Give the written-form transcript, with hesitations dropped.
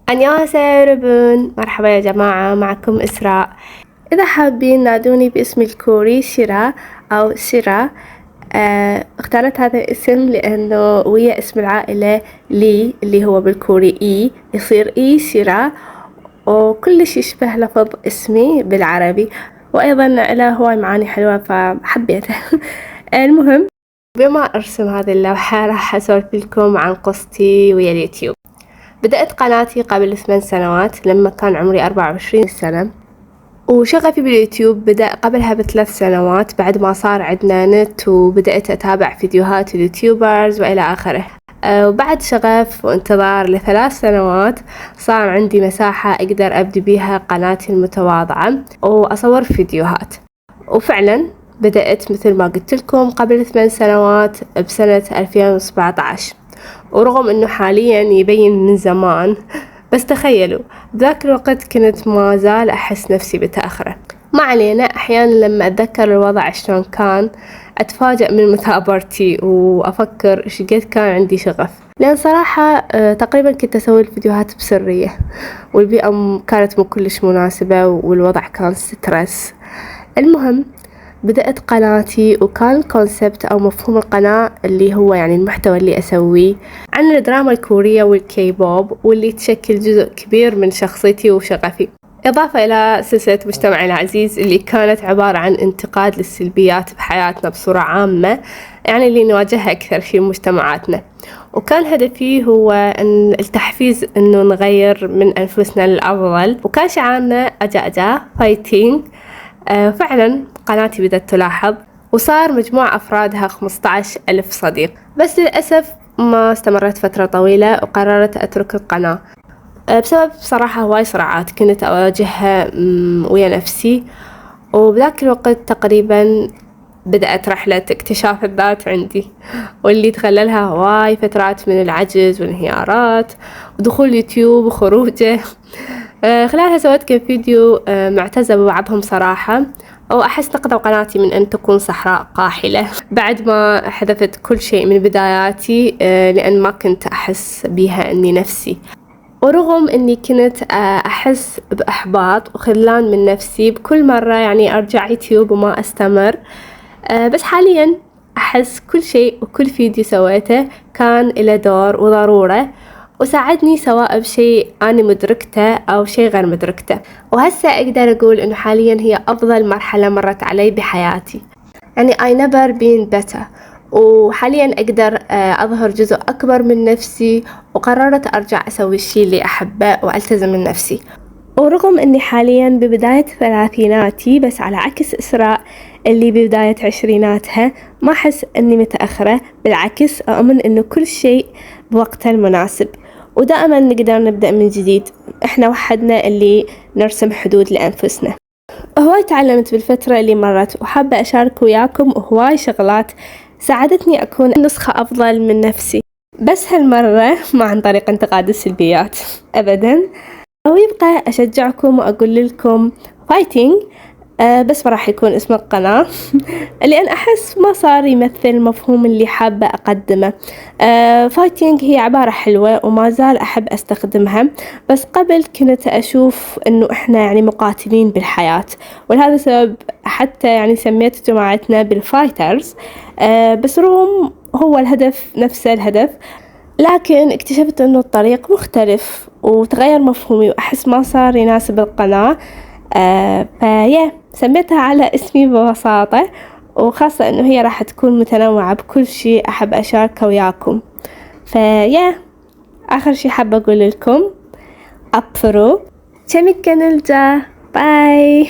안녕하세요 여러분. مرحبا يا جماعة، معكم إسراء. إذا حابين نادوني باسم الكوري شيرا أو شيرا. اختارت هذا الاسم لأنه ويا اسم العائلة لي اللي هو بالكوري إي يصير إي شيرا، وكلش يشبه لفظ اسمي بالعربي، وأيضا له هواي معاني حلوة فحبيته. المهم، بما أرسم هذه اللوحة راح أسولف لكم عن قصتي ويا اليوتيوب. بدأت قناتي قبل 8 سنوات لما كان عمري 24 سنة، وشغفي باليوتيوب بدأ قبلها ب3 سنوات بعد ما صار عندنا نت، وبدأت أتابع فيديوهات اليوتيوبرز وإلى آخره. وبعد شغف وانتظار ل3 سنوات صار عندي مساحة أقدر أبدي بيها قناتي المتواضعة وأصور فيديوهات. وفعلا بدأت مثل ما قلت لكم قبل 8 سنوات بسنة 2017، ورغم أنه حاليا يبين من زمان، بس تخيلوا بذاك الوقت كنت ما زال أحس نفسي بتأخره. ما علينا، أحيانا لما أتذكر الوضع شلون كان أتفاجأ من مثابرتي وأفكر إيش قد كان عندي شغف، لأن صراحة تقريبا كنت أسوي الفيديوهات بسرية، والبيئة كانت مو كلش مناسبة، والوضع كان سترس. المهم بدأت قناتي، وكان الكونسبت أو مفهوم القناة اللي هو يعني المحتوى اللي أسويه عن الدراما الكورية والكي بوب، واللي تشكل جزء كبير من شخصيتي وشغفي، إضافة إلى سلسلة مجتمعي العزيز اللي كانت عبارة عن انتقاد للسلبيات بحياتنا بصورة عامة، يعني اللي نواجهها أكثر في مجتمعاتنا. وكان هدفي هو أن التحفيز أنه نغير من أنفسنا للأفضل، وكان شعارنا أجا فايتين. فعلا قناتي بدأت تلاحظ، وصار مجموع أفرادها 15,000 صديق، بس للأسف ما استمرت فترة طويلة وقررت أترك القناة بسبب صراحة هواي صراعات كنت أواجهها ويا نفسي. وبذاك الوقت تقريبا بدأت رحلة اكتشاف الذات عندي، واللي تخللها هواي فترات من العجز والانهيارات ودخول يوتيوب وخروجه. خلالها سويت كم فيديو معتزة ببعضهم صراحة، وأحس نقدوا قناتي من أن تكون صحراء قاحلة بعد ما حذفت كل شيء من بداياتي، لأن ما كنت أحس بيها أني نفسي. ورغم أني كنت أحس بإحباط وخذلان من نفسي بكل مرة يعني أرجع يوتيوب وما أستمر، بس حاليا أحس كل شيء وكل فيديو سويته كان له دور وضرورة، وساعدني سواء بشيء أنا مدركته أو شيء غير مدركته. وهسه أقدر أقول إنه حاليا هي أفضل مرحلة مرت علي بحياتي، يعني I never been better. وحاليا أقدر أظهر جزء أكبر من نفسي، وقررت أرجع أسوي الشيء اللي أحبه وألتزم من نفسي. ورغم أني حاليا ببداية ثلاثيناتي، بس على عكس إسراء اللي ببداية عشريناتها ما أحس أني متأخرة، بالعكس أؤمن أنه كل شيء بوقته المناسب، ودائما نقدر نبدأ من جديد. إحنا وحدنا اللي نرسم حدود لأنفسنا. هواي تعلمت بالفترة اللي مرت، وحابة أشارك وياكم هواي شغلات ساعدتني أكون نسخة أفضل من نفسي، بس هالمرة ما عن طريق انتقاد السلبيات أبدا. ويبقى أشجعكم وأقول لكم فايتينج، بس ما راح يكون اسم القناة لأن أحس ما صار يمثل المفهوم اللي حابة أقدمه. فايتينج هي عبارة حلوة وما زال أحب أستخدمها، بس قبل كنت أشوف أنه إحنا يعني مقاتلين بالحياة، ولهذا السبب حتى يعني سميت جماعتنا بالفايترز. بس رغم هو الهدف نفسه الهدف، لكن اكتشفت أنه الطريق مختلف وتغير مفهومي، وأحس ما صار يناسب القناة. سميتها على اسمي ببساطة، وخاصة أنه هي راح تكون متنوعة بكل شيء أحب أشاركه وياكم. آخر شيء حابة أقول لكم أبفرو كميكا نلجا باي.